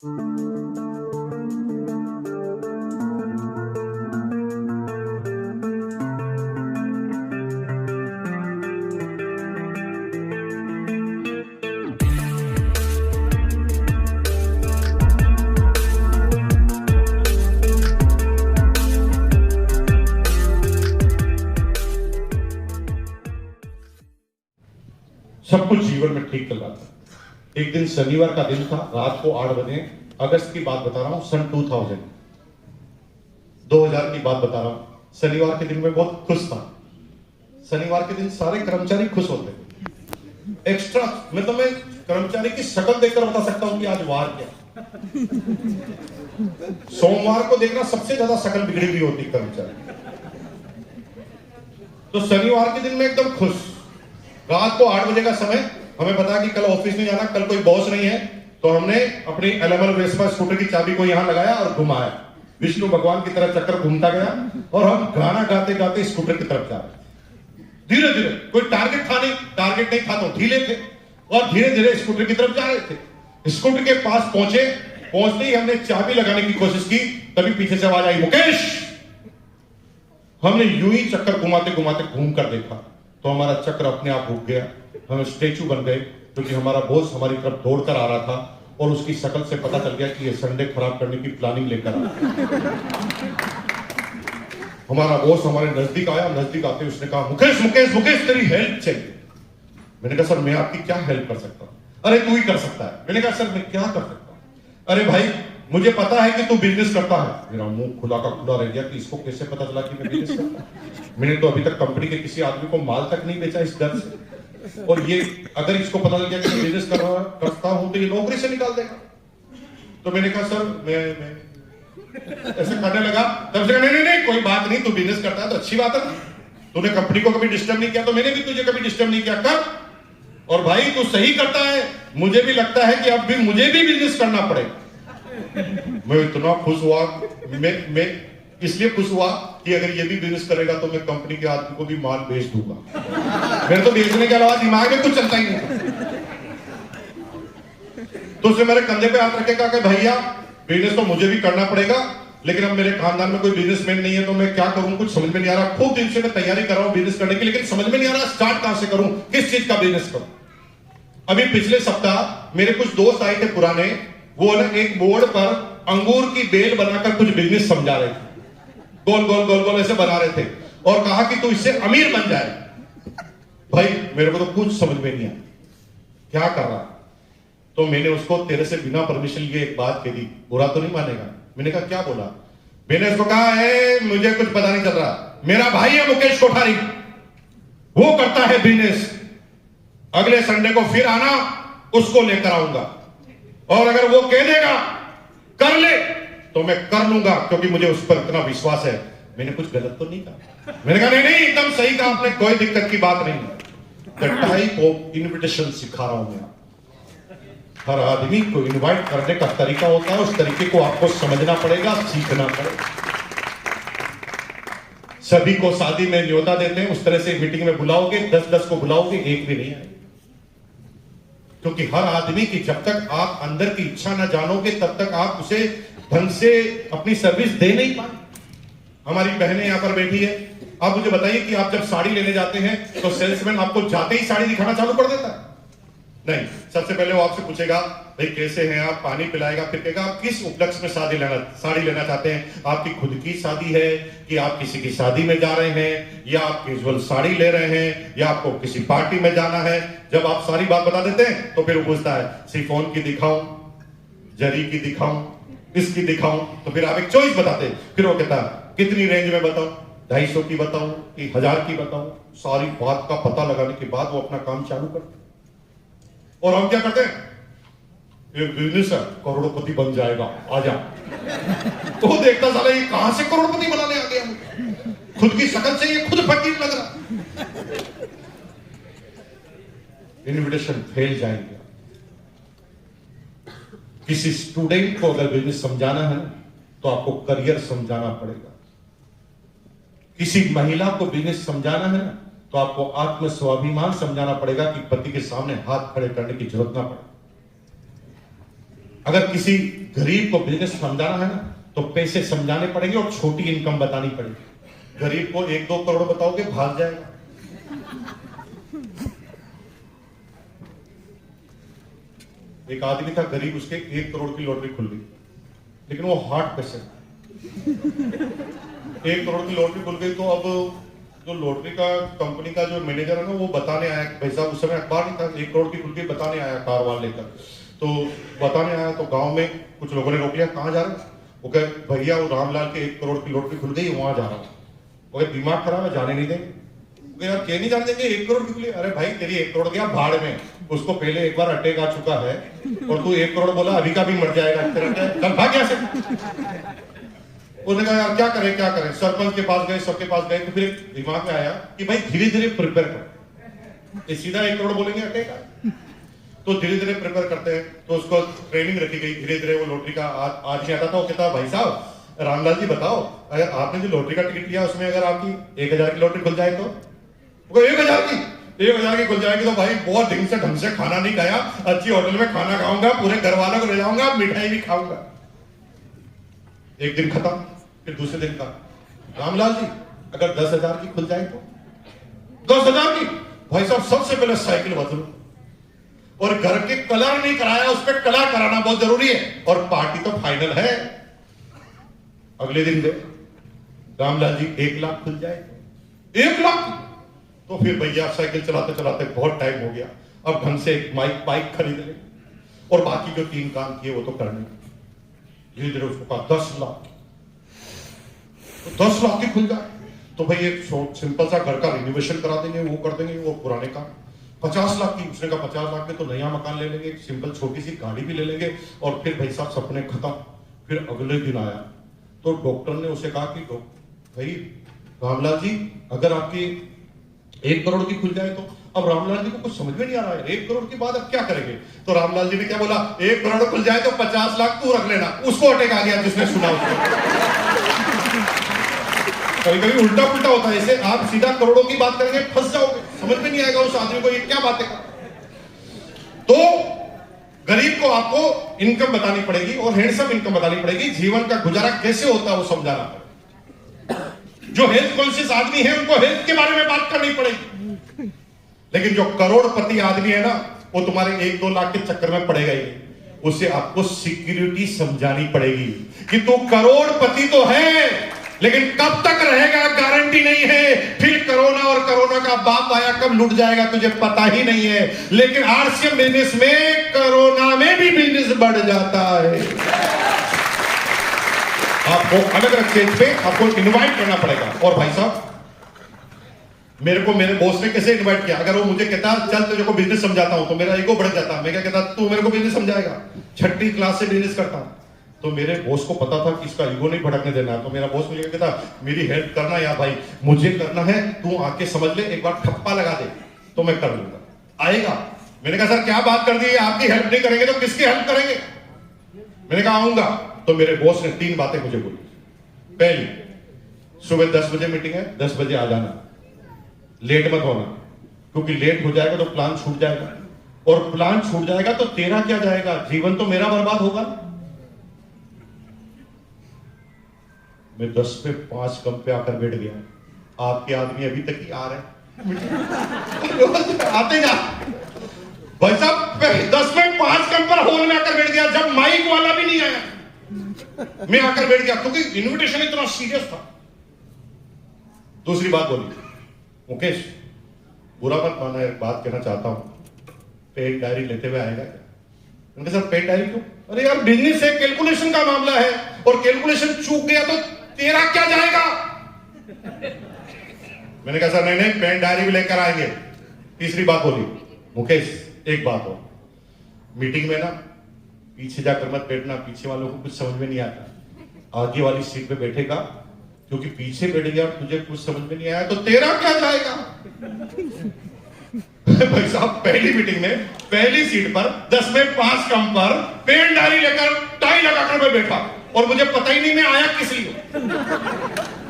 सब कुछ जीवन में ठीक चल रहा था। एक दिन शनिवार का दिन था, रात को 8 बजे, अगस्त की बात बता रहा हूं, सन 2000 की बात बता रहा हूं। शनिवार के दिन में बहुत खुश था। शनिवार के दिन सारे कर्मचारी खुश होते हैं। एक्स्ट्रा मैं कर्मचारी की शक्ल देखकर बता सकता हूं कि आज वार क्या। सोमवार को देखना सबसे ज्यादा शक्ल बिगड़ी हुई होती कर्मचारी। तो शनिवार के दिन में एकदम खुश। रात को 8 बजे का समय, हमें पता कि कल ऑफिस में जाना, कल कोई बॉस नहीं है, तो हमने अपनी एलेमल वेस्पा स्कूटर की चाबी को यहां लगाया और घुमाया। विष्णु भगवान की तरह चक्कर घूमता गया और हम गाना गाते गाते स्कूटर की तरफ जा रहे। धीरे धीरे, कोई टारगेट था नहीं, टारगेट नहीं था तो ढीले थे और धीरे धीरे स्कूटर की तरफ जा रहे थे। स्कूटर के पास पहुंचते ही हमने चाबी लगाने की कोशिश की, तभी पीछे से आवाज आई, मुकेश। हमने यूं ही चक्कर घुमाते घुमाते घूम कर देखा तो हमारा चक्र अपने आप रुक गया। हम स्टेचू बन गए क्योंकि हमारा बॉस हमारी तरफ दौड़कर आ रहा था और उसकी शक्ल से पता चल गया कि ये संडे खराब करने की प्लानिंग लेकर आया। हमारा बॉस हमारे नजदीक आया। नजदीक आते उसने कहा, मुकेश मुकेश मुकेश तेरी हेल्प चाहिए। मैंने कहा, सर मैं आपकी क्या हेल्प कर सकता हूं? अरे तू ही कर सकता है। मैंने कहा, सर मैं क्या कर सकता हूं? अरे भाई मुझे पता है कि तू बिजनेस करता है। मेरा मुंह खुला का खुला रह गया कि इसको कैसे पता चला कि मैं बिजनेस करता हूं। मैंने तो अभी तक कंपनी के किसी आदमी को माल तक नहीं बेचा इस डर से, और ये अगर इसको पता चल गया कि मैं बिजनेस करता हूं तो ये नौकरी से निकाल देगा। तो मैंने कहा, सर मैं ऐसे करने लगा। तब से नहीं नहीं कोई बात नहीं, तू बिजनेस करता है तो अच्छी बात है। तूने कंपनी को कभी डिस्टर्ब नहीं किया तो मैंने भी तुझे कभी डिस्टर्ब नहीं किया, कर। और भाई तू सही करता है, मुझे भी लगता है कि अब भी मुझे भी बिजनेस करना पड़ेगा। मैं इतना खुश हुआ, मैं इसलिए खुश हुआ कि अगर ये भी बिजनेस करेगा तो मैं कंपनी के आदमी को भी माल बेच दूंगा। मेरे तो बेचने के अलावा दिमाग में कुछ चलता ही नहीं। तो उसने मेरे कंधे पे हाथ रखेगा कि भैया बिजनेस तो मुझे भी करना पड़ेगा, लेकिन अब मेरे खानदान में कोई बिजनेसमैन नहीं है तो मैं क्या करूं, कुछ समझ में नहीं आ रहा। खूब दिन से मैं तैयारी कर रहा हूं बिजनेस करने की, लेकिन समझ में नहीं आ रहा स्टार्ट कहां से करूं, किस चीज का बिजनेस करूं। अभी पिछले सप्ताह मेरे कुछ दोस्त आए थे पुराने, वो ना एक बोर्ड पर अंगूर की बेल बनाकर कुछ बिजनेस समझा रहे थे। गोल गोल गोल गोल ऐसे बना रहे थे और कहा कि तू इससे अमीर बन जाए। भाई मेरे को तो कुछ समझ में नहीं आया क्या कर रहा। तो मैंने उसको तेरे से बिना परमिशन लिए एक बात कह दी, बुरा तो नहीं मानेगा? मैंने कहा, क्या बोला? मैंने उसको कहा, मुझे कुछ पता नहीं चल रहा, मेरा भाई है मुकेश कोठारी, वो करता है बिजनेस, अगले संडे को फिर आना, उसको लेकर आऊंगा, और अगर वो कह देगा कर ले तो मैं कर लूंगा, क्योंकि मुझे उस पर इतना विश्वास है। मैंने कुछ गलत तो नहीं कहा? मैंने कहा, नहीं नहीं एकदम सही कहा आपने, कोई दिक्कत की बात नहीं। टाइप ऑफ इनविटेशन सिखा रहा हूं मैं। हर आदमी को इनवाइट करने का तरीका होता है, उस तरीके को आपको समझना पड़ेगा, सीखना पड़ेगा। सभी को शादी में न्योता देते हैं, उस तरह से मीटिंग में बुलाओगे, 10-10 को बुलाओगे, एक भी नहीं आए। क्योंकि हर आदमी की जब तक आप अंदर की इच्छा ना जानोगे तब तक आप उसे ढंग से अपनी सर्विस दे नहीं पाए। हमारी बहनें यहां पर बैठी है, आप मुझे बताइए कि आप जब साड़ी लेने जाते हैं तो सेल्समैन आपको जाते ही साड़ी दिखाना चालू कर देता है? नहीं, सबसे पहले वो आपसे पूछेगा, भाई कैसे हैं आप, पानी पिलाएगा, फिर कहेगा आप किस उपलक्ष्य में साड़ी लेना चाहते हैं, आपकी खुद की शादी है कि आप किसी की शादी में जा रहे हैं, या आप कैजुअल साड़ी ले रहे हैं, या आपको किसी पार्टी में जाना है। जब आप सारी बात बता देते हैं तो फिर वो पूछता है, शिफॉन की दिखाऊं, जरी की दिखाऊं, इसकी दिखाऊं, तो फिर आप एक चॉइस बताते हैं। फिर वो कहता है कितनी रेंज में बताऊं, 250 की बताऊं कि 1000 की बताऊं। सारी बात का पता लगाने के बाद वो अपना काम चालू करते। और हम क्या करते हैं, एक बिजनेस है, करोड़पति बन जाएगा, आजा। तो देखता साला ये कहां से करोड़पति बनाने आ गया, खुद की शक्ल से ये खुद फकीर लग रहा। इन्विटेशन फेल जाएंगे। किसी स्टूडेंट को अगर बिजनेस समझाना है तो आपको करियर समझाना पड़ेगा। किसी महिला को बिजनेस समझाना है तो आपको आत्म स्वाभिमान समझाना पड़ेगा कि पति के सामने हाथ खड़े करने की जरूरत ना पड़े। अगर किसी गरीब को बिजनेस समझाना है ना तो पैसे समझाने पड़ेंगे और छोटी इनकम बतानी पड़ेगी। गरीब को 1-2 करोड़ बताओगे भाग जाएगा। एक आदमी था गरीब, उसके 1 करोड़ की लॉटरी खुल गई, लेकिन वो हार्ट पेशेंट। 1 करोड़ की लॉटरी खुल गई तो अब जो लॉटरी का कंपनी का जो मैनेजर है ना वो बताने आया, भाई साहब उस समय अखबार नहीं था, 1 करोड़ की खुल गई, बताने आया कार वाले लेकर। तो बताने आया तो गांव में कुछ लोगों ने रोक लिया, कहां जा रहे हैं? वो कहे भैया वो रामलाल के 1 करोड़ की लॉटरी खुल गई, वहां जा रहा हूं। वो कहे दिमाग खराब है, जाने नहीं देंगे। यार क्या नहीं जाने देंगे, 1 करोड़ की खुली। अरे भाई तेरी 1 करोड़ गया भाड़ में, उसको पहले एक बार अटैक आ चुका है और तू 1 करोड़ बोला अभी का भी मर जाएगा, कल भाग गया से। उन्होंने कहा यार क्या करें। सरपंच के पास गए, सबके पास गए, तो फिर दिमाग में आया कि भाई धीरे धीरे प्रिपेयर करो, सीधा 1 करोड़ बोलेंगे अटैक। तो धीरे धीरे प्रिपेयर करते हैं, तो उसको ट्रेनिंग रखी गई। धीरे धीरे वो लॉटरी का आज ही आता था। वो कहता भाई साहब रामलाल जी बताओ, अगर आपने जो लॉटरी का टिकट लिया उसमें अगर आपकी 1000 की लॉटरी खुल जाए तो? 1000 की खुल जाएगी तो भाई बहुत दिन से ढंग से खाना नहीं खाया, अच्छी होटल में खाना खाऊंगा, पूरे घर वालों को ले जाऊंगा, मिठाई भी खाऊंगा। एक दिन खत्म, फिर दूसरे दिन का, रामलाल जी अगर 10,000 की खुल जाए तो? 10,000 की? भाई साहब सबसे पहले साइकिल बदलो, और घर के कलर नहीं कराया, उस पर कलर कराना बहुत जरूरी है, और पार्टी तो फाइनल है। अगले दिन रामलाल जी 1 लाख खुल जाए, 1 लाख? तो फिर भैया साइकिल चलाते चलाते बहुत टाइम हो गया, अब ढंग से एक बाइक खरीद ले, और बाकी जो 3 काम किए वो तो करने। धीरे धीरे उसको कहा 10 लाख, तो 10 लाख की खुल जाए तो भाई एक सिंपल सा घर का रिनोवेशन करा देंगे, वो कर देंगे, वो पुराने का। 50 लाख की, उसने कहा 50 लाख में तो नया मकान ले लेंगे, सिंपल छोटी सी गाड़ी भी ले लेंगे, और फिर भाई साहब सपने खत्म। फिर अगले दिन आया तो डॉक्टर ने उसे कहा कि भाई रामलाल जी अगर आपकी 1 करोड़ की खुल जाए तो? अब रामलाल जी को कुछ समझ में नहीं आ रहा है, 1 करोड़ की बाद अब क्या करेंगे? तो रामलाल जी ने क्या बोला, 1 करोड़ खुल जाए तो 50 लाख तू रख लेना। उसको अटैक आ गया जिसने सुना उसको। कभी कभी उल्टा पुल्टा होता है, इसे आप सीधा करोड़ों की बात करेंगे फंस जाओगे, समझ में नहीं आएगा उस आदमी को ये क्या बातें कर। तो गरीब को आपको इनकम बतानी पड़ेगी और हैंडसम इनकम बतानी पड़ेगी, जीवन का गुजारा कैसे होता है वो समझाना पड़ेगा। जो हेल्थ कॉन्शियस आदमी है उनको हेल्थ के बारे में बात करनी पड़ेगी, लेकिन जो करोड़पति आदमी है ना वो तुम्हारे 1-2 लाख के चक्कर में पड़ेगा ही, उसे आपको सिक्योरिटी समझानी पड़ेगी कि तू करोड़पति तो है लेकिन कब तक रहेगा गारंटी नहीं है। फिर कोरोना का बाप आया, कब लुट जाएगा तुझे पता ही नहीं है। लेकिन आरसीएम बिजनेस में कोरोना में भी बिजनेस बढ़ जाता है। आपको अलग अलग स्टेज पे आपको इनवाइट करना पड़ेगा। और भाई साहब मेरे बॉस ने कैसे इनवाइट किया, अगर वो मुझे कहता चल तुझे को बिजनेस समझाता हूं तो मेरा ईगो बढ़ जाता। मैं क्या कहता, तू मेरे को बिजनेस समझाएगा, 6ठी क्लास से बिजनेस करता हूं। तो मेरे बॉस को पता था कि इसका ईगो नहीं भड़कने देना, तो मेरा बॉस मुझे कहता मेरी हेल्प करना यार भाई, मुझे करना है, तू आके समझ ले, एक बार ठप्पा लगा दे तो मैं कर लूंगा। आएगा? मैंने कहा सर क्या बात कर दी, आपकी हेल्प नहीं करेंगे तो किसकी हेल्प करेंगे? मैंने कहा आऊंगा। तो मेरे बॉस ने 3 बातें मुझे बोली। पहली, सुबह 10 बजे मीटिंग है, 10 बजे आ जाना, लेट मत होना, क्योंकि लेट हो जाएगा तो प्लान छूट जाएगा, और प्लान छूट जाएगा तो तेरा क्या जाएगा, जीवन तो मेरा बर्बाद होगा। मैं 10 पे 5 कम पे आकर बैठ गया। आपके आदमी अभी तक ही आ रहे आते जा भाई साहब, 10 में 5 कम पर हॉल में आकर बैठ गया, जब माइक वाला भी नहीं आया मैं आकर बैठ गया, क्योंकि इनविटेशन इतना सीरियस था। दूसरी बात बोली, मुकेश बुरा मत माना, एक बात कहना चाहता हूं, पेन डायरी लेते हुए आएगा क्या? उनके सर पेन डायरी क्यों? अरे यार बिजनेस है, कैलकुलेशन का मामला है, और कैलकुलेशन चूक गया तो तेरा क्या जाएगा? मैंने कहा सर नहीं, पेन डायरी भी लेकर आएंगे। तीसरी बात बोली, मुकेश एक बात हो, मीटिंग में ना पीछे जाकर मत बैठना, पीछे वालों को कुछ समझ में नहीं आता, आगे वाली सीट पे बैठेगा, क्योंकि पीछे बैठ गया तुझे कुछ समझ में नहीं आया तो तेरा क्या जाएगा? भाई साहब पहली मीटिंग में पहली सीट पर 10 में 5 कम पर पेन डायरी लेकर टाई लगाकर मैं बैठा, और मुझे पता ही नहीं मैं आया किस लिए।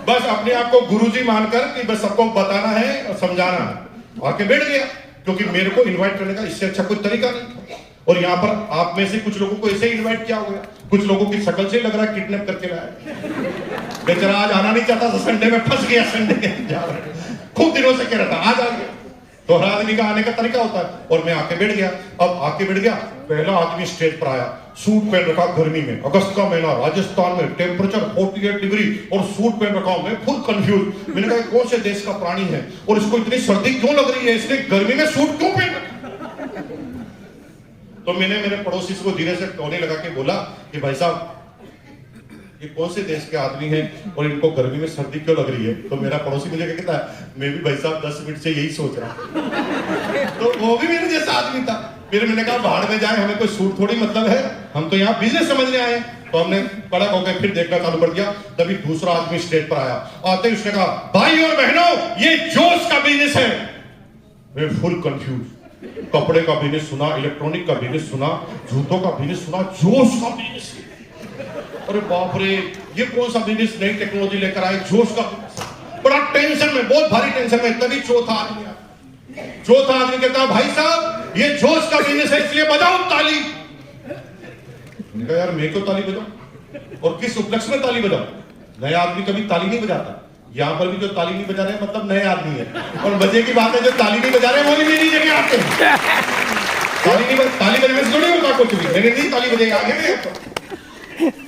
बस अपने आप को गुरुजी मानकर कि बस सबको बताना है और समझाना है, आके बैठ गया, क्योंकि मेरे को इनवाइट करने का इससे अच्छा कोई तरीका नहीं था। और यहाँ पर आप में से कुछ लोगों को ऐसे इनवाइट किया होगा, कुछ लोगों की शक्ल से लग रहा है किडनैप करके लाया। बेचारा आज आना नहीं चाहता था, संडे में फंस गया, संडे के खूब दिनों से कह रहा था आज आ गया। तो हर आदमी का आने का तरीका होता है, और मैं आके बैठ गया। अब आके बैठ गया, पहला आदमी स्टेज पर आया, सूट पहन रखा, गर्मी में, अगस्त का महीना, राजस्थान में, टेम्परेचर 48 डिग्री और सूट पहन रखा हूं, मैं फुल कंफ्यूज। मैंने कहा कौन से देश का प्राणी है और इसको इतनी सर्दी क्यों लग रही है, इसने गर्मी में सूट क्यों पहन रखा? तो मैंने मेरे पड़ोसी को धीरे से टोने लगा के बोला कि भाई साहब ये कौन से देश के आदमी हैं और इनको गर्मी में सर्दी क्यों लग रही है? तो मेरा पड़ोसी मुझे क्या कहता है, मैं भी भाई साहब 10 मिनट से यही सोच रहा हूं। तो वो भी मेरे जैसा आदमी था। फिर मैंने कहा बाहर में जाए, हमें कोई सूट थोड़ी मतलब है, हम तो यहाँ बिजनेस समझने आए। तो हमने कड़क होकर फिर देखना चालू कर दिया। तभी दूसरा आदमी स्टेज पर आया, आते ही उसने कहा भाई और बहनों ये जोश का बिजनेस है। मैं फुल कंफ्यूज, कपड़े का बिजनेस सुना, इलेक्ट्रॉनिक का बिजनेस सुना, जूतों का बिजनेस सुना, जोश का बिजनेस। अरे बाप रे, ये कौन सा बिजनेस नई टेक्नोलॉजी लेकर आए, जोश का। बड़ा टेंशन में, बहुत भारी टेंशन में। तभी चौथा आदमी कहता भाई साहब ये जोश का बिजनेस है, इसलिए बजाओ ताली। मैंने कहा यार मैं क्यों ताली बजाऊं, और किस उपलक्ष्य में ताली बजाऊं? नया आदमी कभी ताली नहीं बजाता। यहाँ पर भी जो ताली नहीं बजा रहे हैं मतलब नए आदमी है, और मजे की बात है जो ताली नहीं बजा रहे हैं वो भी मेरी जगह आते हैं। ताली बजाने से थोड़ी होता कुछ भी, मैंने नहीं ताली बजाई, आगे नहीं।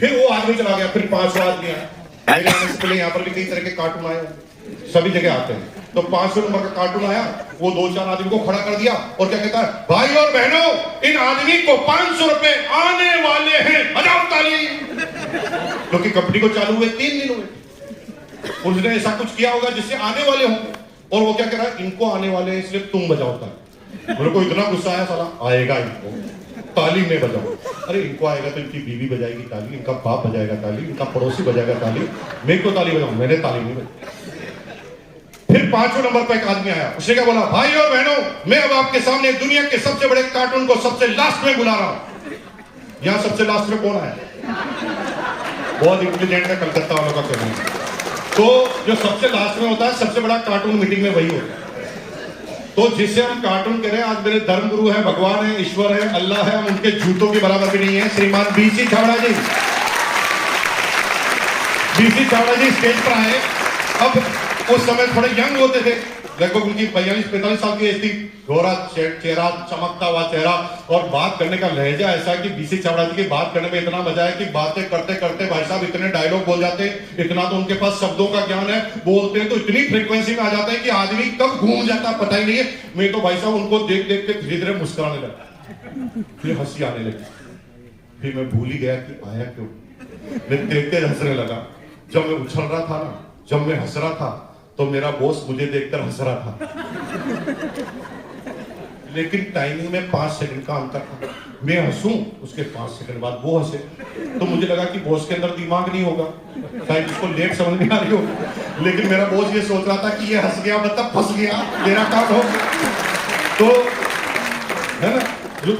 फिर वो आदमी चला गया, फिर 5वां आदमी आया। मेरे आने से पहले यहाँ पर भी कई तरह के कार्टून आए, सभी जगह आते हैं। तो 500 नंबर का कार्टून आया, वो 2-4 आदमी को खड़ा कर दिया और क्या कहता है, भाई और बहनों इन आदमी को 500 रुपए आने वाले हैं, बजाओ ताली। क्योंकि कंपनी को चालू हुए 3 दिन हुए, उसने ऐसा कुछ किया होगा जिससे आने वाले होंगे, और वो क्या कह रहा है, इनको आने वाले हैं इसलिए तुम बजाओ ताली। मेरे को इतना गुस्सा आया, साला आएगा इनको ताली में बजाओ। अरे इनको आएगा तो इनकी बीवी बजाएगी ताली, इनका बाप बजाएगा ताली, इनका पड़ोसी बजाएगा ताली, मैं क्यों ताली बजाऊं? मैंने ताली नहीं बजाई। फिर 5वें नंबर पर एक आदमी आया, उसने क्या बोला, भाई और बहनों मैं अब आपके सामने दुनिया के सबसे बड़े कार्टून को सबसे लास्ट में बुला रहा हूं। यहां सबसे लास्ट में कौन आया? बहुत इंटेलिजेंट है कलकत्ता वालों का कहना है। तो जो सबसे लास्ट में होता है, सबसे बड़ा कार्टून मीटिंग में वही होता है। तो जिससे हम कार्टून कह रहे हैं, आज मेरे धर्म गुरु है, भगवान है, ईश्वर है, अल्लाह है, हम उनके जूतों के बराबर भी नहीं है। श्रीमान बीसी छावड़ा जी, स्टेज पर आए। अब उस समय थोड़े यंग होते थे, लगभग उनकी 42-45 साल की एज थी, गोरा चेहरा, चमकता हुआ चेहरा, और बात करने का लहजा ऐसा कि बीसी छावड़ा जी की बात करने में इतना मजा है कि बातें करते करते भाई साहब इतने डायलॉग बोल जाते हैं, इतना तो उनके पास शब्दों का ज्ञान है, बोलते हैं तो इतनी फ्रीक्वेंसी में आ जाते हैं कि आदमी कब घूम जाता पता ही नहीं है। मैं तो भाई साहब उनको देख देख के धीरे धीरे मुस्कुराने लगा, फिर हंसी आने लगी, फिर मैं भूल ही गया कि आया क्यों। मैं देखते हंसने लगा। जब मैं उछल रहा था ना, जब मैं हंस रहा था, तो मेरा बॉस मुझे देखकर हंस रहा था, लेकिन टाइमिंग में 5 सेकंड का अंतर था। मैं हंसूं, उसके 5 सेकंड बाद वो हंसे, तो मुझे लगा कि बॉस के अंदर दिमाग नहीं होगा, शायद उसको लेट समझ में आ रही हो, लेकिन मेरा बॉस ये सोच रहा था कि ये हंस गया मतलब फंस गया, मेरा काम हो। तो है ना, जो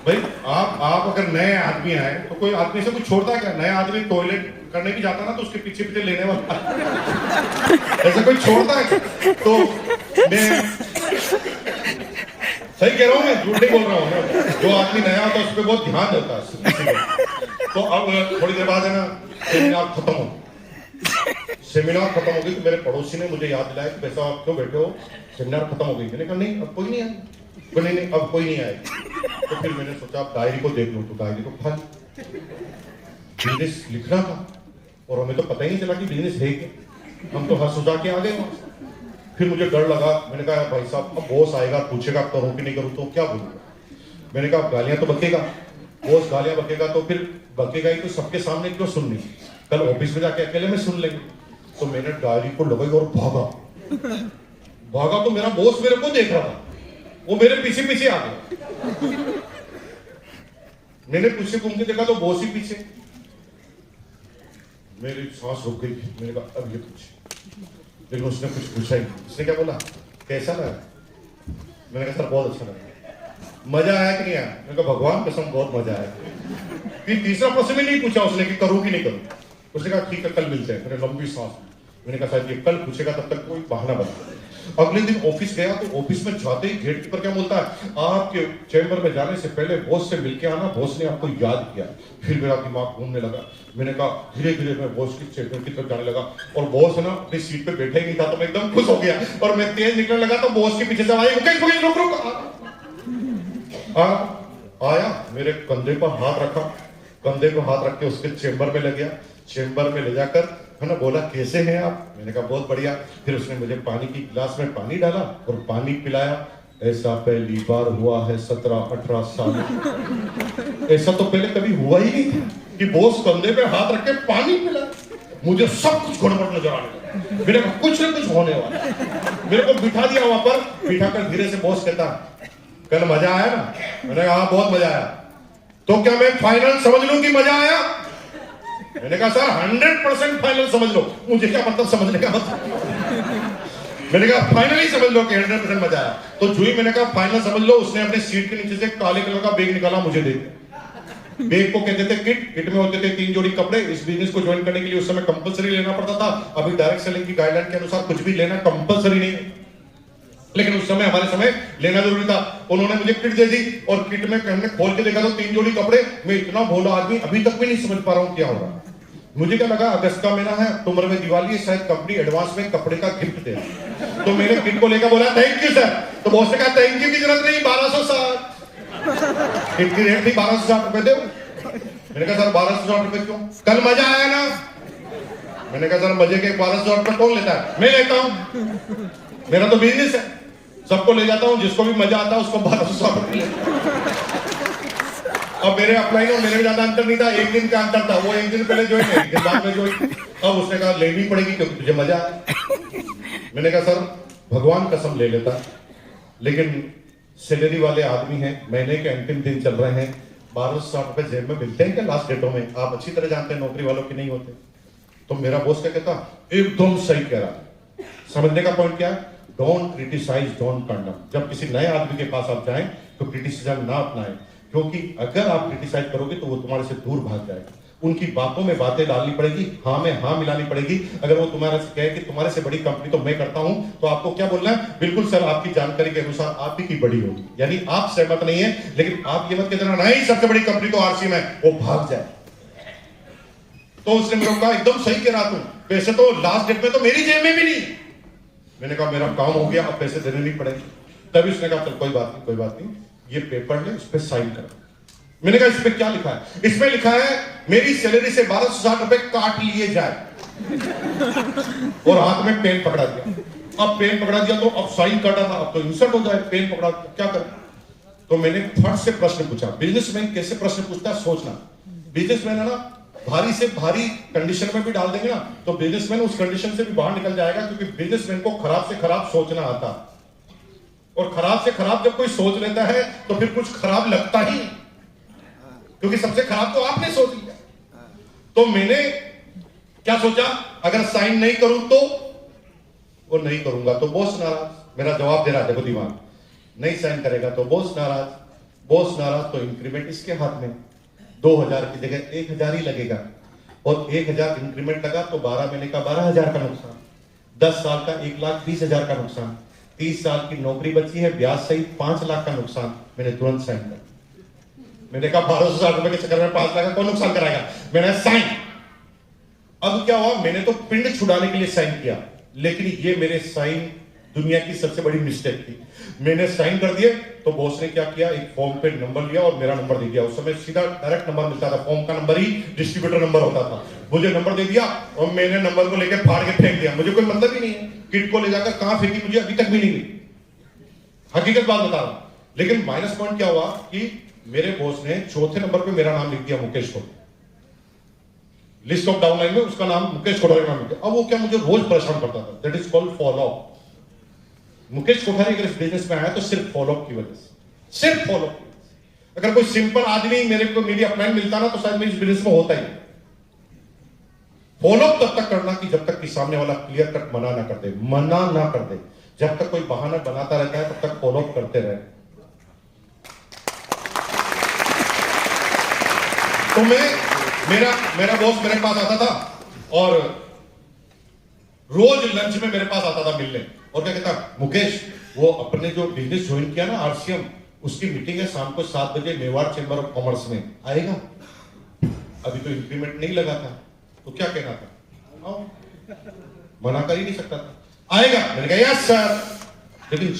भाई आप अगर नए आदमी आए तो कोई आदमी से कुछ छोड़ता है क्या? नया आदमी टॉयलेट करने भी जाता ना तो उसके पीछे पीछे लेने वाला ऐसा कोई छोड़ता है? तो मैं सही कह रहा हूँ, मैं झूठ नहीं बोल रहा हूँ। जो आदमी नया होता है उस पर बहुत ध्यान देता है। तो अब थोड़ी देर बाद है ना, सेमिनार खत्म हो गई, तो मेरे पड़ोसी ने मुझे याद दिलाया कि वैसा आप क्यों बैठे हो, सेमिनार खत्म हो गई। मैंने कहा नहीं अब कोई नहीं आया, नहीं अब कोई नहीं आएगा। तो फिर मैंने सोचा अब डायरी को देख लूं, तो डायरी को खाली बिजनेस लिखना था, और हमें तो पता ही नहीं चला कि बिजनेस है क्या, हम तो हंस उड़ा के आ गए वहां। फिर मुझे डर लगा, मैंने कहा भाई साहब अब बॉस आएगा, पूछेगा करूं कि नहीं करूं, तो क्या बोलूंगा। मैंने कहा गालियां तो बकेगा, बॉस गालियां बकेगा तो फिर बकेगा ही तो सबके सामने क्यों सुननी, कल ऑफिस में जाके अकेले में सुन लेंगे। तो मैंने डायरी को लगाई और भागा तो मेरा बॉस मेरे को देख रहा था, वो मेरे पीछे पीछे आ गया। मैंने पीछे घूम के देखा तो बॉस ही पीछे। मेरी सांस रुक गई। मैंने कहा अब ये पूछे, लेकिन उसने कुछ पूछा ही नहीं। उसने क्या बोला, कैसा लगा? मैंने कहा सर बहुत अच्छा लगा। मजा आया कि नहीं आया? मैंने कहा भगवान कसम बहुत मजा आया। फिर तीसरा प्रश्न भी नहीं पूछा उसने कि करूं कि नहीं करूं। उसने कहा ठीक है कल मिलते हैं। मैंने लंबी सांस, मैंने कहा शायद ये कल पूछेगा, तब तक कोई बहाना बना। अगले दिन ऑफिस गया तो ऑफिस में जाते ही गेट कीपर क्या बोलता है, आपके चैम्बर में जाने से पहले बॉस से मिलके आना, बॉस ने आपको याद किया। फिर मेरा दिमाग घूमने लगा। मैंने कहा धीरे धीरे मैं बॉस की चैम्बर की तरफ जाने लगा और बॉस है ना अपनी सीट पे बैठा ही नहीं था, तो मैं एकदम खुश हो गया और मैं तेज निकलने लगा तो बॉस के पीछे से आवाज, रुक रुक आया, मेरे कंधे पर हाथ रखा, कंधे पर हाथ रख के उसके चैम्बर में ले गया। चैम्बर में ले जाकर है ना बोला, कैसे हैं आप? मैंने कहा बहुत बढ़िया। फिर उसने मुझे पानी की गिलास में पानी डाला और पानी पिलाया। ऐसा पहली बार हुआ है 17-18 साल। ऐसा तो पहले कभी हुआ ही नहीं था कि बॉस कंधे पे हाथ रख के पानी पिला। मुझे सब कुछ गड़बड़ नजर आने लगा। मेरे को कुछ न कुछ होने वाला। मेरे को बिठा दिया वहां पर, बिठाकर धीरे से बॉस कहता, कल मजा आया ना? मैंने कहा बहुत मजा आया। तो क्या मैं फाइनल समझ लूं कि मजा आया? मैंने कहा सर 100% फाइनल समझ लो। मुझे क्या मतलब समझने का मतलब? मैंने कहा फाइनल ही समझ लो कि 100% मजा आया। तो जुई मैंने कहा फाइनल समझ लो। उसने अपने सीट के नीचे से काले कलर का बैग निकाला, मुझे दे दिया। बैग को कहते थे किट। किट में होते थे 3 जोड़ी कपड़े। इस बिजनेस को ज्वाइन करने के लिए उस समय कंपलसरी लेना पड़ता था। अभी डायरेक्ट सेलिंग की गाइडलाइन के अनुसार कुछ भी लेना कंपलसरी नहीं, लेकिन उस समय हमारे समय लेना जरूरी था। उन्होंने मुझे किट दे दी और किट में हमने खोल के देखा तो 3 जोड़ी कपड़े। मैं इतना भोला आदमी अभी तक भी नहीं समझ पा रहा हूं क्या होगा। मुझे क्या लगा अगस्त का महीना है, अक्टूबर में दिवाली है, शायद कंपनी एडवांस में कपड़े का गिफ्ट दे। तो मैंने किट को लेकर बोला थैंक यू सर। तो बॉस ने कहा थैंक यू की जरूरत नहीं, 1260 किट की रेट थी, 1260 रुपए दो। मैंने कहा सर 1260 रुपए क्यों? कल मजा आया ना? मैंने कहा सर मजे के 1200 रुपए कौन लेता है? मैं लेता हूं, मेरा तो बिजनेस है, सबको ले जाता हूं, जिसको भी मजा आता है उसको 1260 रुपए। अब मेरे अपलाइन और मेरे में ज्यादा अंतर नहीं था, 1 दिन का अंतर था। वो 1 दिन पहले ज्वाइन है, 1 दिन बाद में ज्वाइन। अब उसने कहा लेनी पड़ेगी क्योंकि तुझे मजा आया। मैंने कहा सर भगवान कसम ले लेता, लेकिन सैलरी वाले आदमी हैं, महीने के अंतिम दिन चल रहे हैं, 1260 रुपए जेब में मिलते हैं क्या लास्ट डेटों में? आप अच्छी तरह जानते हैं नौकरी वालों की नहीं होते। तो मेरा बॉस क्या कहता, एकदम सही कह रहा। समझने का पॉइंट क्या है? Don't criticise, don't condemn. जब किसी नए आदमी के पास आप जाएं तो क्रिटिसिज्म ना अपनाएं, क्योंकि अगर आप क्रिटिसाइज करोगे तो वो तुम्हारे से दूर भाग जाएगा। उनकी बातों में बातें डालनी पड़ेगी, हाँ में हाँ मिलानी पड़ेगी। अगर वो तुम्हारे से कहे कि तुम्हारे से बड़ी कंपनी तो मैं करता हूं, तो आपको क्या बोलना है? बिल्कुल सर, आपकी जानकारी के अनुसार आप ही की बड़ी होगी। यानी आप सहमत नहीं है, लेकिन आप ये मत कहना नहीं सबसे बड़ी कंपनी तो आरसी में, वो भाग जाए। तो उसने मेरे को कहा एकदम सही कह रहा तू, पैसे तो लास्ट डेट में तो मेरी जेब में भी नहीं। मैंने कहा मेरा काम हो गया, अब पैसे देने नहीं पड़ेंगे। तभी उसने कहा चल कोई बात नहीं, कोई बात नहीं, ये पेपर ले, इस पे साइन कर। मैंने कहा इस पे क्या लिखा है? इसमें लिखा है मेरी सैलरी से 1260 रुपए काट लिए जाए। और हाथ में पेन पकड़ा दिया। अब पेन पकड़ा दिया तो अब साइन करना था, अब तो इंसर्ट हो जाए, पेन पकड़ा, क्या करें? तो मैंने फट से प्रश्न पूछा। बिजनेसमैन कैसे प्रश्न पूछता है सोचना। बिजनेसमैन है ना, भारी से भारी कंडीशन में भी डाल देंगे ना तो बिजनेसमैन उस कंडीशन से भी बाहर निकल जाएगा, क्योंकि बिजनेसमैन को खराब से खराब सोचना आता। और खराब से खराब जब कोई सोच लेता है तो फिर कुछ खराब लगता ही नहीं, क्योंकि सबसे खराब तो आपने सोच लिया। तो मैंने क्या सोचा, अगर साइन नहीं करूं तो, वो नहीं करूंगा तो बॉस नाराज। मेरा जवाब दे रहा है, देखो दिमाग, नहीं साइन करेगा तो बॉस नाराज, बॉस नाराज तो इंक्रीमेंट इसके हाथ में, 2000 की जगह 1000 ही लगेगा। और 1000 इंक्रीमेंट लगा तो 12 महीने का 12000 का नुकसान, 10 साल का 1,20,000 का नुकसान, 30 साल की नौकरी बची है, ब्याज सहित 5 लाख का नुकसान। मैंने तुरंत साइन कर। मैंने कहा 1260 रुपए के चक्कर में 5 लाख का कौन नुकसान कराएगा? मैंने साइन। अब क्या हुआ, मैंने तो पिंड छुड़ाने के लिए साइन किया, लेकिन ये मेरे साइन दुनिया की सबसे बड़ी मिस्टेक थी। मैंने साइन कर दिए तो बॉस ने क्या किया, एक फॉर्म पे नंबर लिया और मेरा नंबर दे दिया। उस समय सीधा डायरेक्ट नंबर मिलता था, फॉर्म का नंबर ही डिस्ट्रीब्यूटर नंबर होता था। मुझे नंबर दे दिया और मैंने नंबर को लेकर फाड़ के फेंक दिया। मुझे कोई मतलब ही नहीं है, किट को ले जाकर कहां फेंकी मुझे अभी तक भी नहीं मिली, हकीकत बात बता रहा हूं। लेकिन माइनस पॉइंट क्या हुआ कि मेरे बॉस ने चौथे नंबर पे मेरा नाम लिख दिया, Mukesh Kothari. List of downline में उसका नाम मुकेश कोठारी नाम लिख दिया। अब वो क्या मुझे रोज परेशान करता था, that is called follow up. Mukesh Kothari अगर इस बिजनेस में आया तो सिर्फ फॉलो अप की वजह से, सिर्फ फॉलो अप। अगर कोई सिंपल आदमी मेरे को मेरी अपलाइन मिलता ना तो शायद मैं इस बिजनेस में होता ही। फॉलो अप तब तक करना कि जब तक कि सामने वाला क्लियर कट मना ना कर दे, मना ना कर दे। जब तक कोई बहाना बनाता रहता है तब तक फॉलो अप करते रहे। तो मेरा बॉस मेरे पास आता था और रोज लंच में मेरे पास आता था मिलने, और क्या कहता, मुकेश वो अपने जो बिजनेस ज्वाइन किया ना आरसीएम, उसकी मीटिंग है शाम को 7 बजे मेवाड़ चेंबर ऑफ कॉमर्स में, आएगा? अभी तो इंक्रीमेंट नहीं लगा था, तो क्या कहना था, आओ, मना कर ही नहीं सकता था, आएगा? मैंने कहा यस सर, लेकिन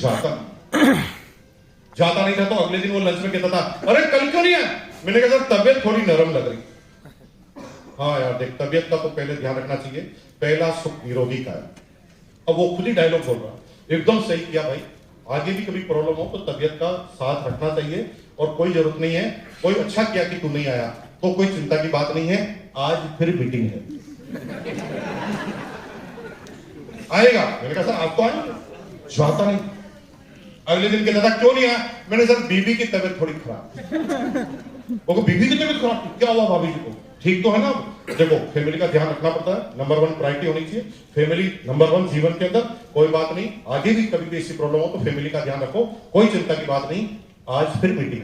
जाता नहीं था। तो अगले दिन वो लंच में कहता था, अरे कल क्यों नहीं आया? मैंने कहा सर तबियत थोड़ी नरम लग रही। हाँ यार देख, तबियत का तो पहले ध्यान रखना चाहिए, पहला सुख निरोगी का है। अब वो खुद ही डायलॉग बोल रहा, एकदम सही किया भाई, आगे भी कभी प्रॉब्लम हो तो तबियत का साथ रखना चाहिए, और कोई जरूरत नहीं है, कोई अच्छा किया कि तू नहीं आया, तो कोई चिंता की बात नहीं है, आज फिर मीटिंग है, आएगा? मैंने कहा सर आप तो आएंगे, जाता नहीं। अगले दिन कहता था क्यों नहीं आया? मैंने सर बीबी की तबीयत थोड़ी खराब। वो बीबी की तबीयत खराब, क्या हुआ भाभी जी को? ठीक तो है ना? देखो फैमिली का ध्यान रखना पड़ता है, नंबर 1 प्रायोरिटी होनी चाहिए, फैमिली नंबर 1 जीवन के अंदर। कोई बात नहीं, आगे भी कभी भी ऐसी प्रॉब्लम हो तो फैमिली का ध्यान रखो, कोई चिंता की बात नहीं, आज फिर मीटिंग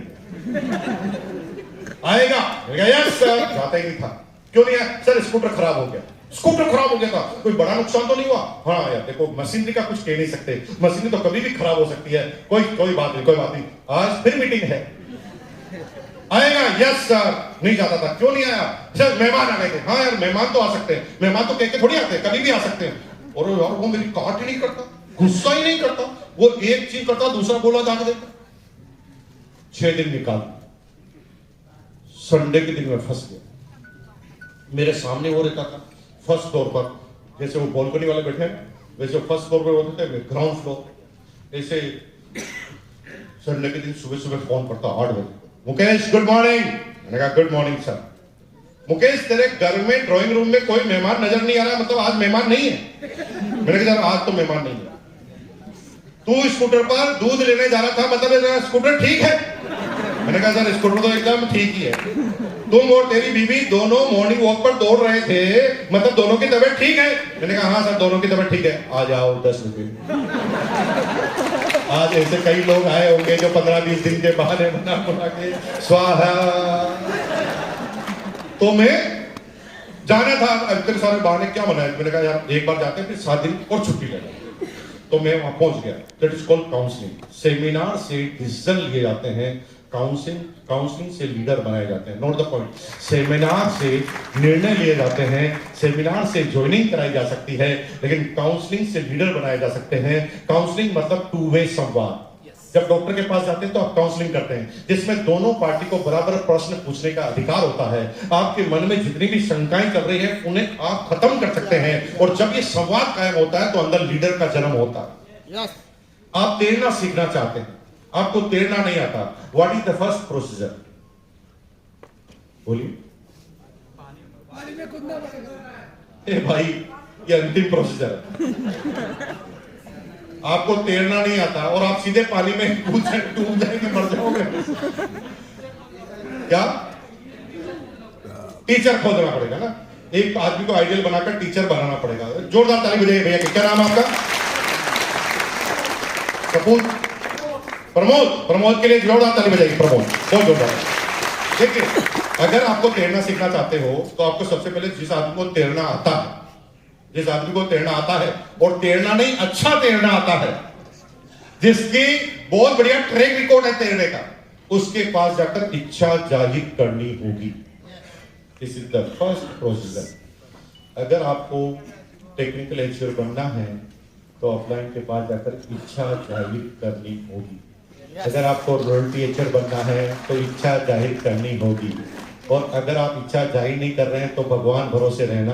आएगा? यस सर, जाता ही नहीं था। क्यों नहीं आया? सर स्कूटर खराब हो गया। स्कूटर खराब हो गया था, कोई बड़ा नुकसान तो नहीं हुआ? हाँ यार देखो, मशीनरी का कुछ कह नहीं सकते, मशीनरी तो कभी भी खराब हो सकती है, कोई बात नहीं, आज फिर मीटिंग है, आएगा? Yes sir. नहीं जाता था। क्यों नहीं आया? सर मेहमान आ गए थे। हाँ यार मेहमान तो आ सकते हैं, मेहमान तो कह के थोड़ी आते हैं, कभी भी आ सकते हैं। और यार वो मेरी काट ही नहीं करता, गुस्सा ही नहीं करता, वो एक चीज करता दूसरा बोला जाके देता। 6 दिन निकाल, संडे के दिन में फंस गया। मेरे सामने वो रहता था फर्स्ट फ्लोर पर, जैसे वो बालकनी वाले बैठे हैं वैसे फर्स्ट फ्लोर पर होते थे, ग्राउंड फ्लोर। ऐसे संडे के दिन सुबह सुबह फोन करता 8 बजे, मुकेश गुड मॉर्निंग। मैंने कहा गुड मॉर्निंग सर। मुकेश तेरे घर में ड्राइंग रूम में कोई मेहमान नजर नहीं आ रहा, मतलब आज मेहमान नहीं है? मैंने कहा आज तो मेहमान नहीं है। तू स्कूटर पर दूध लेने जा रहा था, मतलब स्कूटर ठीक है? मैंने कहा सर स्कूटर तो एकदम ठीक ही है। तुम और तेरी बीवी दोनों मॉर्निंग वॉक पर दौड़ रहे थे, मतलब दोनों की तबीयत ठीक है? मैंने कहा हाँ सर दोनों की तबीयत ठीक है। आ जाओ 10 रुपये। आज ऐसे कई लोग आए होंगे जो 15-20 दिन के बहाने बना के स्वाहा। तो मैं जाना था, इतने सारे बहाने क्या बनाए? मैंने कहा यार एक बार जाते हैं, फिर 7 दिन और छुट्टी लेना। तो मैं वहां पहुंच गया। That is called counselling. Seminar से डिसीजन लिए जाते हैं, काउंसलिंग से लीडर बनाए जाते हैं। नोट द पॉइंट, सेमिनार से निर्णय लिए जाते हैं, सेमिनार से ज्वाइनिंग कराई जा सकती है, लेकिन काउंसलिंग से लीडर बनाए जा सकते हैं। काउंसलिंग मतलब 2 वे संवाद। जब डॉक्टर के पास जाते हैं तो आप काउंसलिंग करते हैं, जिसमें दोनों पार्टी को बराबर प्रश्न पूछने का अधिकार होता है। आपके मन में जितनी भी शंकाएं चल रही है उन्हें आप खत्म कर सकते हैं, और जब ये संवाद कायम होता है तो अंदर लीडर का जन्म होता है। आप तैरना सीखना चाहते हैं, आपको तैरना नहीं आता, what is the first procedure? बोलिए। पानी में कूदना पड़ेगा। ए भाई ये अंतिम प्रोसीजर है। आपको तैरना नहीं आता और आप सीधे पानी में कूद डूब जाएंगे, मर जाओगे। क्या? टीचर खोजना पड़ेगा ना, एक आदमी को आइडियल बनाकर टीचर बनाना पड़ेगा। जोरदार ताली बजाइए भैया। क्या नाम आपका? कपूर। प्रमोद के लिए जोरदार ताली बजाइए। प्रमोद बहुत जोरदार। देखिए अगर आपको तैरना सीखना चाहते हो तो आपको सबसे पहले जिस आदमी को तैरना आता है, जिस आदमी को तैरना आता है, और तैरना नहीं अच्छा तैरना आता है, जिसकी बहुत बढ़िया ट्रैक रिकॉर्ड है तैरने का, उसके पास जाकर इच्छा जाहिर करनी होगी। This is the first procedure. अगर आपको टेक्निकल एचर बनना है तो ऑफलाइन के पास जाकर इच्छा जाहिर करनी होगी। अगर आपको रॉयल्टी एचर बनना है तो इच्छा जाहिर करनी होगी, और अगर आप इच्छा जाहिर नहीं कर रहे हैं तो भगवान भरोसे रहना,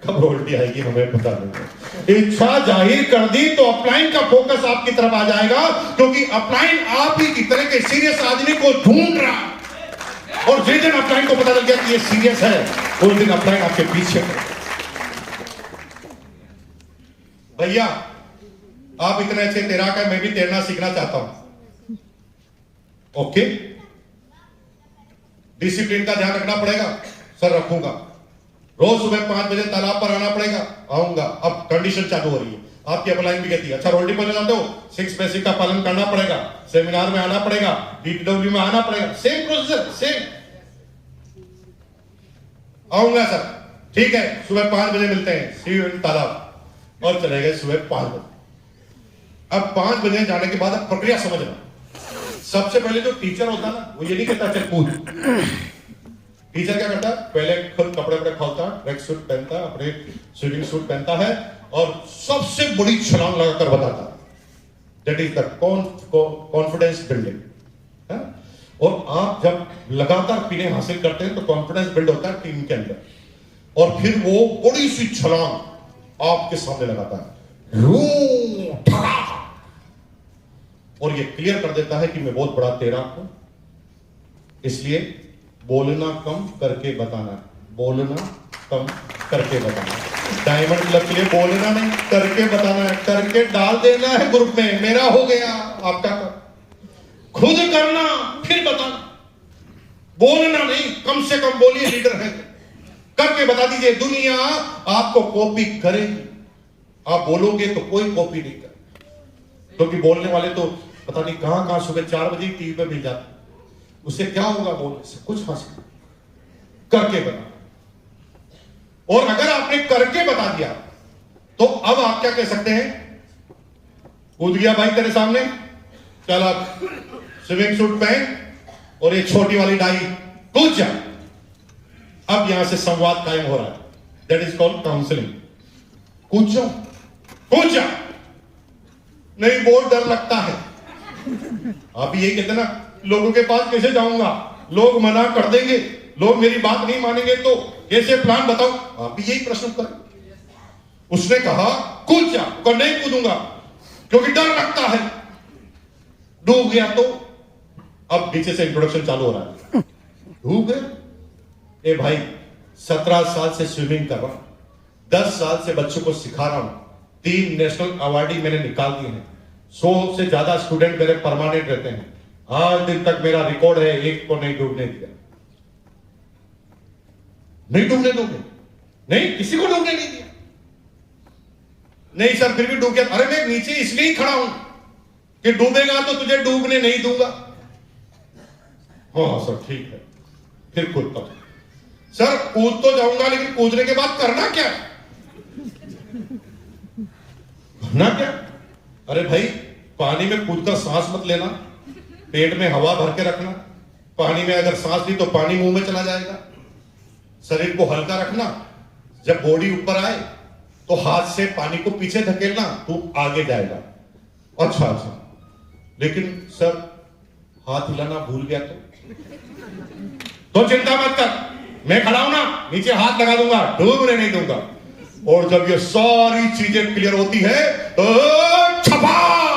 कब रॉयल्टी आएगी हमें पता नहीं। इच्छा जाहिर कर दी तो अपलाइन का फोकस आपकी तरफ आ जाएगा, क्योंकि अपलाइन आप ही की तरह के सीरियस आदमी को ढूंढ रहा है, और जिस दिन अपलाइन को पता लग गया कि ये सीरियस है, उस दिन अपलाइन आपके पीछे है। भैया आप इतने अच्छे तैराक हैं, मैं भी तैरना सीखना चाहता हूं। ओके, डिसिप्लिन का ध्यान रखना पड़ेगा। सर रखूंगा। रोज सुबह 5 बजे तालाब पर आना पड़ेगा। आऊंगा। अब कंडीशन चालू हो रही है, आपकी अपलाइन भी कहती है अच्छा रोल्टी पर जानते हो, 6 बेसिक का पालन करना पड़ेगा, सेमिनार में आना पड़ेगा, डीपीडब्ल्यू में आना पड़ेगा। Same procedure, same. आऊंगा सर, ठीक है, सुबह 5 बजे मिलते हैं, सी यू इन तालाब। और चले गए सुबह 5 बजे। अब 5 बजे जाने के बाद अब प्रक्रिया समझना। सबसे पहले जो टीचर होता है ना, वो ये नहीं कहता चल कूद। टीचर क्या करता है, पहले खुद कपड़े वपड़े खोलता है, ट्रैक सूट पहनता है, अपने स्विमिंग सूट पहनता है और सबसे बड़ी छलांग लगाकर बताता है। That is the confidence building. और आप जब लगातार पीने हासिल करते हैं तो कॉन्फिडेंस बिल्ड होता है टीम के अंदर, और फिर वो बड़ी सी छलांग आपके सामने लगाता है, और ये क्लियर कर देता है कि मैं बहुत बड़ा तैराक हूं। इसलिए बोलना कम करके बताना, बोलना कम करके बताना। डायमंड क्लब के लिए बोलना नहीं, करके बताना है, करके डाल देना है ग्रुप में, मेरा हो गया आपका कर। खुद करना फिर बताना, बोलना नहीं, कम से कम बोलिए, लीडर है, करके बता दीजिए। दुनिया आपको कॉपी करेगी, आप बोलोगे तो कोई कॉपी नहीं करे, क्योंकि बोलने वाले तो पता नहीं कहां सुबह 4 बजे टीवी पे मिल जाते। उससे क्या होगा, बोलने से कुछ हासिल, करके बता। और अगर आपने करके बता दिया तो अब आप क्या कह सकते हैं, कूद गया भाई तेरे सामने, चल आप स्विमिंग सूट पहन और ये छोटी वाली डाई कूद जा। अब यहां से संवाद कायम हो रहा है, दैट इज कॉल्ड काउंसलिंग। कूद जाओ, कूद जा। नहीं, बहुत डर लगता है। आप यही कहते ना, लोगों के पास कैसे जाऊंगा, लोग मना कर देंगे, लोग मेरी बात नहीं मानेंगे, तो कैसे प्लान बताओ। आप भी यही प्रश्न करें। उसने कहा कूद जा, तो नहीं कूदूंगा क्योंकि डर लगता है। डूब गया तो अब नीचे से इंट्रोडक्शन चालू हो रहा है। डूब गया, ए भाई 17 साल से स्विमिंग कर रहा हूं, 10 साल से बच्चों को सिखा रहा हूं, 3 नेशनल अवार्डी मैंने निकाल दिए हैं, 100 से ज्यादा स्टूडेंट मेरे परमानेंट रहते हैं। आज दिन तक मेरा रिकॉर्ड है, एक को नहीं डूबने दिया। नहीं डूबने दोगे? नहीं, किसी को डूबने नहीं दिया। नहीं सर, फिर भी डूब गया। अरे मैं नीचे इसलिए ही खड़ा हूं कि डूबेगा तो तुझे डूबने नहीं दूंगा। हाँ सर ठीक है, फिर कूदता हूं। सर कूद तो जाऊंगा, लेकिन कूदने के बाद करना क्या? करना क्या? अरे भाई, पानी में कूदकर सांस मत लेना, पेट में हवा भर के रखना। पानी में अगर सांस ली तो पानी मुंह में चला जाएगा। शरीर को हल्का रखना, जब बॉडी ऊपर आए तो हाथ से पानी को पीछे धकेलना, तू आगे जाएगा। अच्छा, लेकिन सर हाथ हिलाना भूल गया तो चिंता मत कर, मैं खड़ा हूं ना, नीचे हाथ लगा दूंगा, डूबने नहीं दूंगा। और जब ये सारी चीजें क्लियर होती है तो छपाक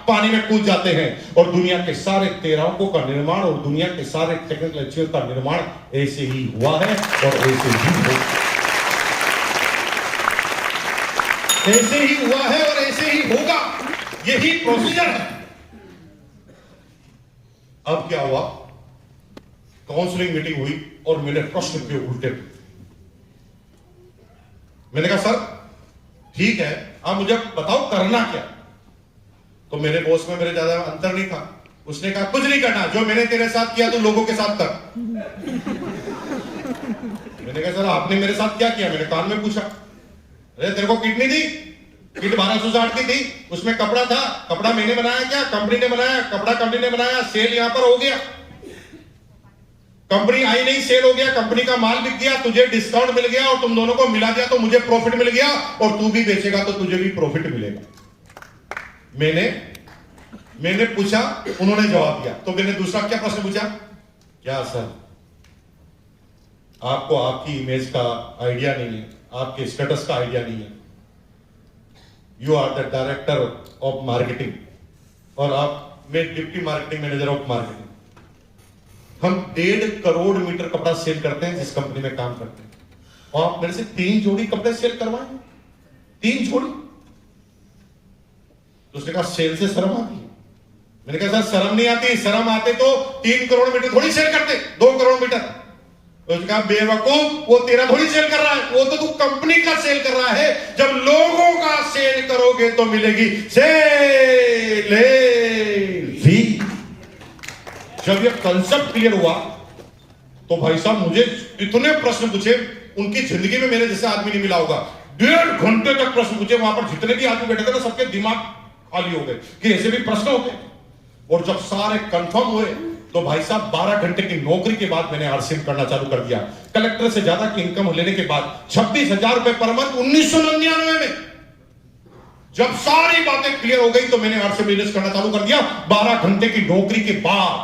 पानी में कूद जाते हैं, और दुनिया के सारे तैराकों का निर्माण और दुनिया के सारे टेक्निकल अचीवर का निर्माण ऐसे ही हुआ है और ऐसे ही होगा। ऐसे ही हुआ है और ऐसे ही होगा, यही प्रोसीजर है। अब क्या हुआ, काउंसलिंग मीटिंग हुई और मैंने प्रश्न किए उल्टे। मैंने कहा सर ठीक है, आप मुझे बताओ करना क्या। तो मेरे बॉस में मेरे ज्यादा अंतर नहीं था। उसने कहा कुछ नहीं करना, जो मैंने तेरे साथ किया तो लोगों के साथ कर। मैंने कहा सर आपने मेरे साथ क्या किया? मैंने कान में पूछा। अरे तेरे को किडनी दी, किट 1260 की थी, उसमें कपड़ा था, कपड़ा मैंने बनाया क्या? कंपनी ने बनाया, कपड़ा कंपनी ने बनाया, सेल यहां पर हो गया। कंपनी आई नहीं, सेल हो गया, कंपनी का माल बिक गया, तुझे डिस्काउंट मिल गया और तुम दोनों को मिला दिया तो मुझे प्रॉफिट मिल गया, और तू भी बेचेगा तो तुझे भी प्रॉफिट मिलेगा। मैंने पूछा, उन्होंने जवाब दिया। तो मैंने दूसरा क्या प्रश्न पूछा, क्या सर आपको आपकी इमेज का आइडिया नहीं है, आपके स्टेटस का आइडिया नहीं है, you are the director of marketing और आप मैं deputy marketing manager of marketing. हम 1.5 करोड़ मीटर कपड़ा सेल करते हैं जिस कंपनी में काम करते हैं, और आप मेरे से 3 जोड़ी कपड़े सेल करवाए, 3 जोड़ी। तो उसने कहा सेल से शर्म आती है। मैंने कहा सर शर्म नहीं आती, शर्म आते तो 3 करोड़ मीटर थोड़ी सेल करते, 2 करोड़ मीटर। तो उसने कहा बेवकूफ, वो तेरा थोड़ी सेल कर रहा है, वो तो तू कंपनी का सेल कर रहा है। जब लोगों का सेल करोगे तो मिलेगी सेल। जब ये कंसेप्ट क्लियर हुआ तो भाई साहब मुझे इतने प्रश्न पूछे, उनकी जिंदगी में मेरे जैसे आदमी नहीं मिला होगा। 1.5 घंटे तक प्रश्न पूछे। वहां पर जितने भी आदमी बैठे थे ना, सबके दिमाग खाली हो गए कि ऐसे भी प्रश्न होते हैं। और जब सारे कंफर्म हुए तो भाई साहब 12 घंटे की नौकरी के बाद मैंने आरसीएम करना चालू कर दिया। कलेक्टर से ज्यादा की इनकम लेने के बाद 26,000 रुपए पर मंथ 1999 में जब सारी बातें क्लियर हो गई तो मैंने आरसीएम बिजनेस करना चालू कर दिया 12 घंटे की नौकरी के बाद।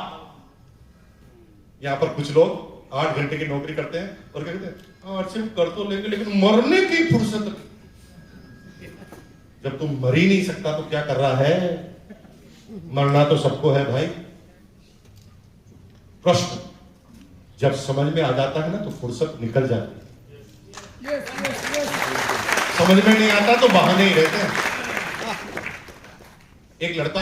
यहां पर कुछ लोग 8 घंटे की नौकरी करते हैं और कहते हैं आरसीएम कर तो लेंगे लेकिन मरने की फुर्सत नहीं। जब तुम मर ही नहीं सकता तो क्या कर रहा है? मरना तो सबको है भाई। प्रश्न जब समझ में आ जाता है ना तो फुर्सत निकल जाती है। समझ में नहीं आता तो बहाने ही रहते हैं। एक लड़का